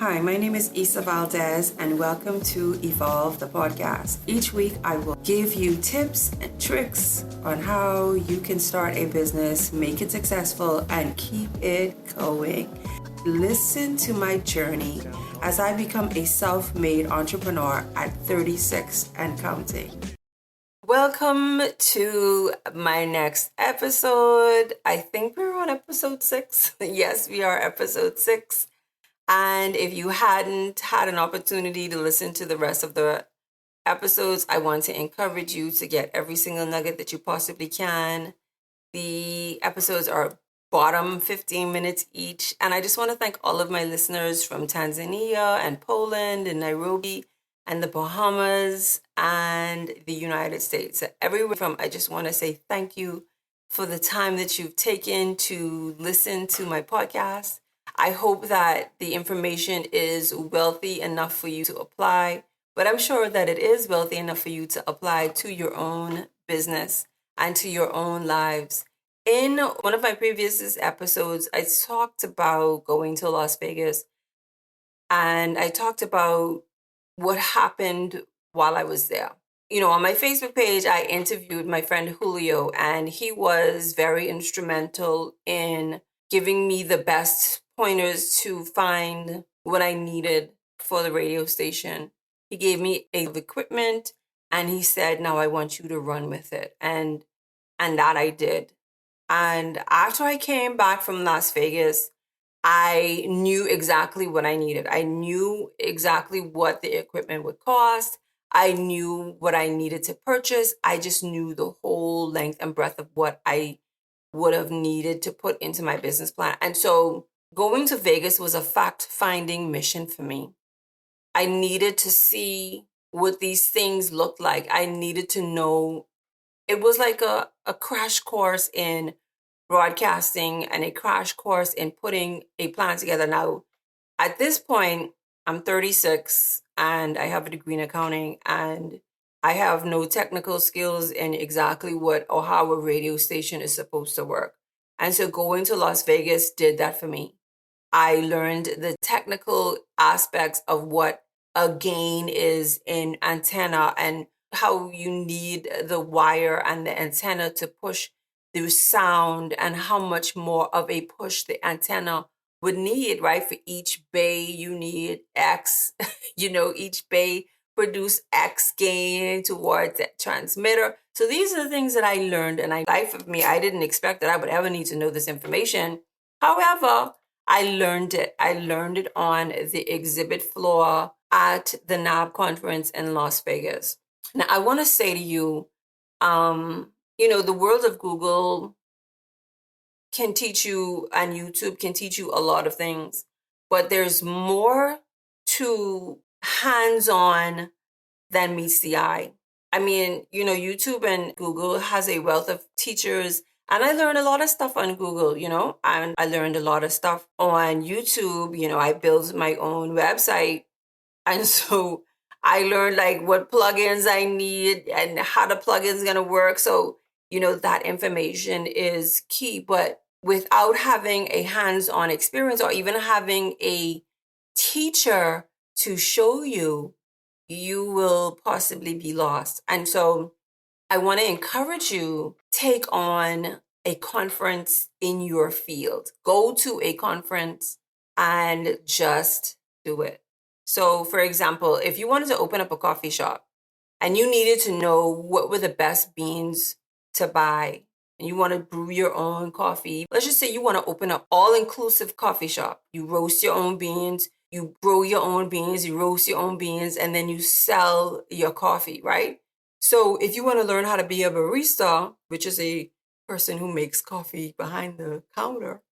Hi, my name is Isa Valdez, and welcome to Evolve the podcast. Each week, I will give you tips and tricks on how you can start a business, make it successful, and keep it going. Listen to my journey as I become a self-made entrepreneur at 36 and counting. Welcome to my next episode. I think we're on episode 6. Yes, we are episode 6. And if you hadn't had an opportunity to listen to the rest of the episodes, I want to encourage you to get every single nugget that you possibly can. The episodes are bottom 15 minutes each. And I just want to thank all of my listeners from Tanzania and Poland and Nairobi and the Bahamas and the United States. So everywhere from, I just want to say thank you for the time that you've taken to listen to my podcast. I hope that the information is wealthy enough for you to apply, but I'm sure that it is wealthy enough for you to apply to your own business and to your own lives. In one of my previous episodes, I talked about going to Las Vegas, and I talked about what happened while I was there. On my Facebook page, I interviewed my friend Julio, and he was very instrumental in giving me the best pointers to find what I needed for the radio station. He gave me equipment, and he said, now I want you to run with it. And that I did. And after I came back from Las Vegas, I knew exactly what I needed. I knew exactly what the equipment would cost. I knew what I needed to purchase. I just knew the whole length and breadth of what I would have needed to put into my business plan. And so going to Vegas was a fact-finding mission for me. I needed to see what these things looked like. I needed to know. It was like a crash course in broadcasting and a crash course in putting a plan together. Now, at this point, I'm 36 and I have a degree in accounting, and I have no technical skills in exactly what or how a radio station is supposed to work. And so going to Las Vegas did that for me. I learned the technical aspects of what a gain is in antenna and how you need the wire and the antenna to push through sound, and how much more of a push the antenna would need, right? For each bay, you need X, each bay produce X gain towards that transmitter. So these are the things that I learned, and life of me, I didn't expect that I would ever need to know this information. However, I learned it. I learned it on the exhibit floor at the NAB conference in Las Vegas. Now, I want to say to you, the world of Google can teach you, and YouTube can teach you a lot of things, but there's more to hands-on than meets the eye. I mean, YouTube and Google has a wealth of teachers, and I learned a lot of stuff on Google, and I learned a lot of stuff on YouTube. I built my own website, and so I learned like what plugins I need and how the plugin's gonna work. So, that information is key. But without having a hands-on experience or even having a teacher to show you, you will possibly be lost. And so I want to encourage you, take on a conference in your field. Go to a conference and just do it. So, for example, if you wanted to open up a coffee shop and you needed to know what were the best beans to buy, and you want to brew your own coffee, let's just say you want to open an all-inclusive coffee shop. You roast your own beans, you grow your own beans, you roast your own beans, and then you sell your coffee, right? So if you want to learn how to be a barista, which is a person who makes coffee behind the counter,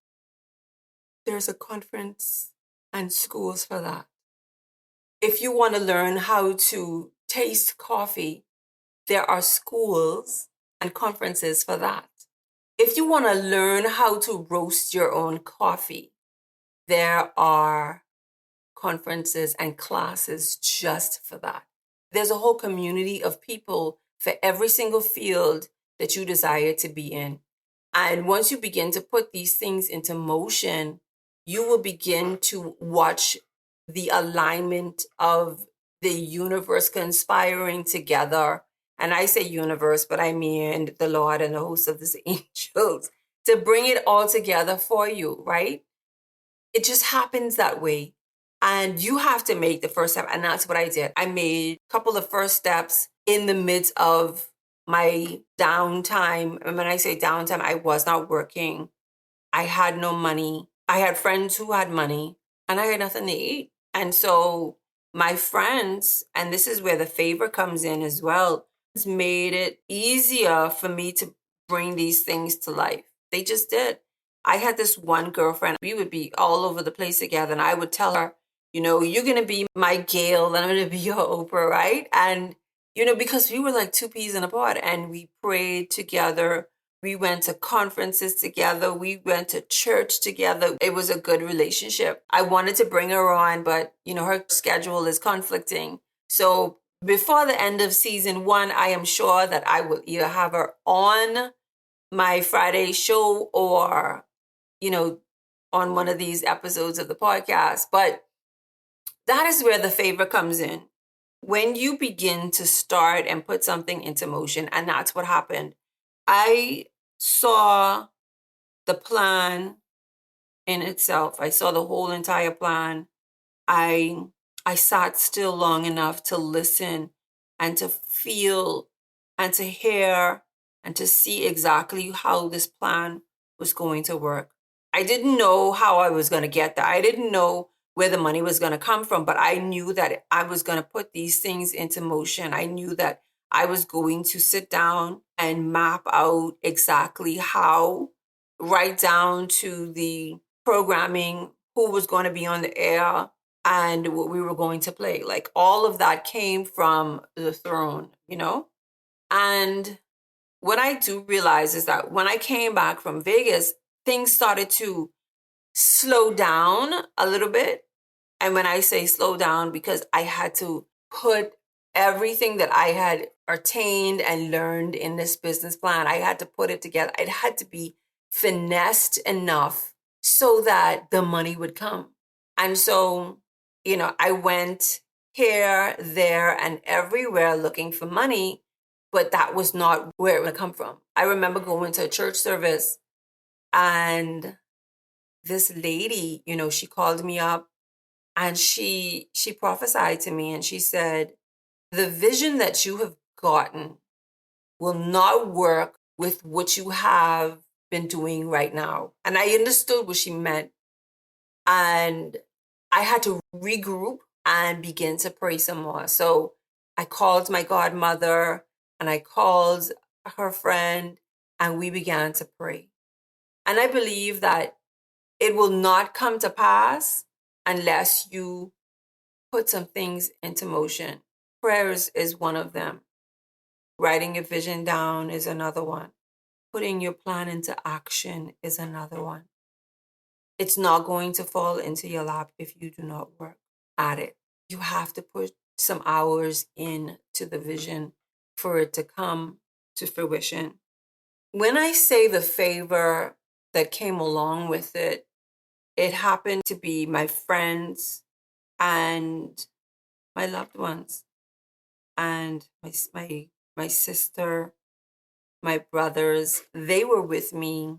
there's a conference and schools for that. If you want to learn how to taste coffee, there are schools and conferences for that. If you want to learn how to roast your own coffee, there are conferences and classes just for that. There's a whole community of people for every single field that you desire to be in. And once you begin to put these things into motion, you will begin to watch the alignment of the universe conspiring together. And I say universe, but I mean the Lord and the host of his angels to bring it all together for you, right? It just happens that way. And you have to make the first step. And that's what I did. I made a couple of first steps in the midst of my downtime. And when I say downtime, I was not working. I had no money. I had friends who had money and I had nothing to eat. And so my friends, and this is where the favor comes in as well, has made it easier for me to bring these things to life. They just did. I had this one girlfriend, we would be all over the place together, and I would tell her, you're going to be my Gail, and I'm going to be your Oprah, right? And, because we were like two peas in a pod, and we prayed together. We went to conferences together. We went to church together. It was a good relationship. I wanted to bring her on, but, her schedule is conflicting. So before the end of season 1, I am sure that I will either have her on my Friday show or, on one of these episodes of the podcast. But that is where the favor comes in. When you begin to start and put something into motion, and that's what happened. I saw the plan in itself. I saw the whole entire plan. I sat still long enough to listen and to feel and to hear and to see exactly how this plan was going to work. I didn't know how I was going to get there. I didn't know where the money was going to come from, but I knew that I was going to put these things into motion. I knew that I was going to sit down and map out exactly how, right down to the programming, who was going to be on the air, and what we were going to play. Like all of that came from the throne, And what I do realize is that when I came back from Vegas, things started to slow down a little bit. And when I say slow down, because I had to put everything that I had attained and learned in this business plan, I had to put it together. It had to be finessed enough so that the money would come. And so, I went here, there, and everywhere looking for money, but that was not where it would come from. I remember going to a church service and this lady, she called me up and she prophesied to me and she said, the vision that you have gotten will not work with what you have been doing right now. And I understood what she meant. And I had to regroup and begin to pray some more. So I called my godmother and I called her friend and we began to pray. And I believe that it will not come to pass unless you put some things into motion. Prayers is one of them. Writing your vision down is another one. Putting your plan into action is another one. It's not going to fall into your lap if you do not work at it. You have to put some hours into the vision for it to come to fruition. When I say the favor that came along with it, it happened to be my friends and my loved ones and my sister, my brothers. They were with me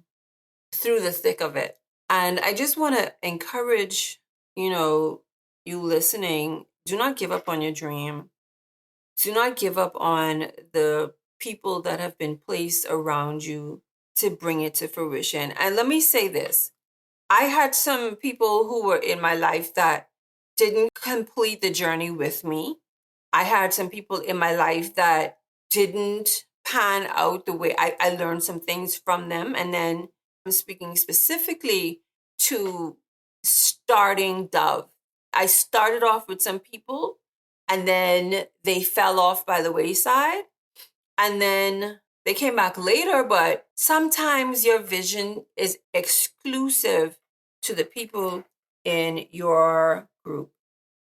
through the thick of it. And I just want to encourage, you listening, do not give up on your dream. Do not give up on the people that have been placed around you to bring it to fruition. And let me say this. I had some people who were in my life that didn't complete the journey with me. I had some people in my life that didn't pan out the way I learned some things from them. And then I'm speaking specifically to starting Dove. I started off with some people and then they fell off by the wayside. And then they came back later, but sometimes your vision is exclusive to the people in your group.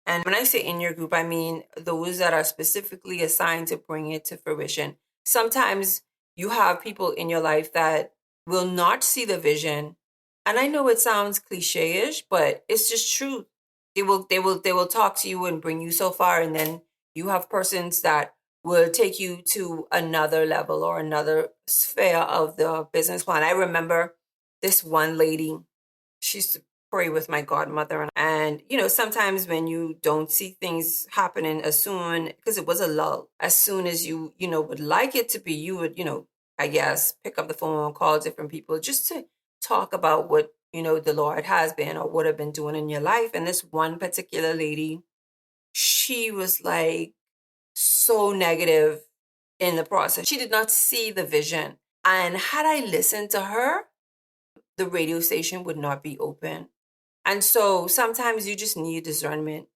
And when I say in your group, I mean those that are specifically assigned to bring it to fruition. Sometimes you have people in your life that will not see the vision. And I know it sounds cliche-ish, but it's just true. They will talk to you and bring you so far, and then you have persons that will take you to another level or another sphere of the business plan. I remember this one lady, she used to pray with my godmother, and sometimes when you don't see things happening as soon, because it was a lull, as soon as you would like it to be, you would I guess pick up the phone and call different people just to talk about what the Lord has been or would have been doing in your life. And this one particular lady, she was like so negative in the process. She did not see the vision. And had I listened to her, the radio station would not be open. And so sometimes you just need discernment.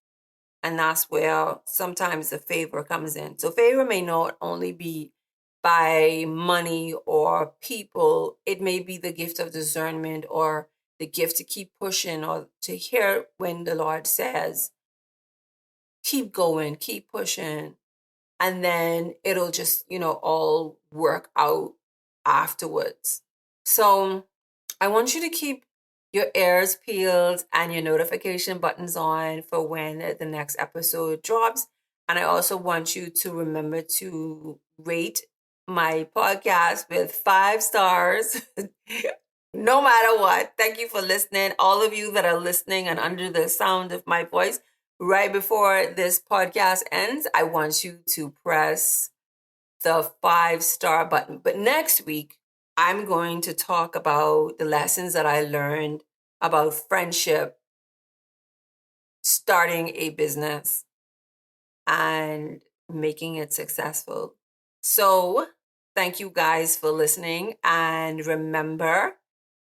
And that's where sometimes the favor comes in. So favor may not only be by money or people, it may be the gift of discernment or the gift to keep pushing or to hear when the Lord says, keep going, keep pushing. And then it'll just, all work out afterwards. So I want you to keep your ears peeled and your notification buttons on for when the next episode drops. And I also want you to remember to rate my podcast with 5 stars, no matter what. Thank you for listening. All of you that are listening and under the sound of my voice, right before this podcast ends, I want you to press the 5-star button. But next week, I'm going to talk about the lessons that I learned about friendship, starting a business, and making it successful. So thank you guys for listening. And remember,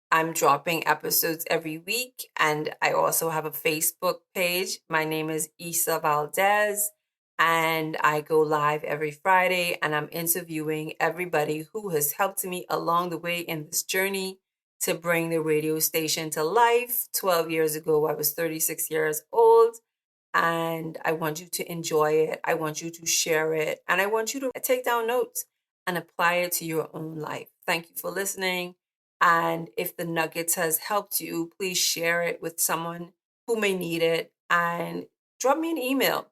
I'm dropping episodes every week. And I also have a Facebook page. My name is Isa Valdez. And I go live every Friday, and I'm interviewing everybody who has helped me along the way in this journey to bring the radio station to life. 12 years ago, I was 36 years old, and I want you to enjoy it. I want you to share it, and I want you to take down notes and apply it to your own life. Thank you for listening. And if the nuggets has helped you, please share it with someone who may need it, and drop me an email.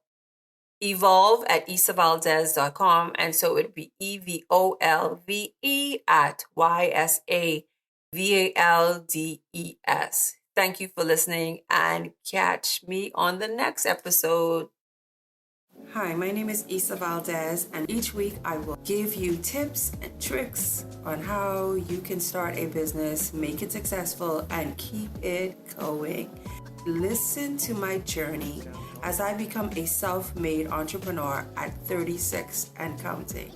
evolve@isavaldez.com. And so it would be EVOLVE@YSAVALDES. Thank you for listening, and catch me on the next episode. Hi, my name is Isa Valdez, and each week I will give you tips and tricks on how you can start a business, make it successful, and keep it going. Listen to my journey as I become a self-made entrepreneur at 36 and counting.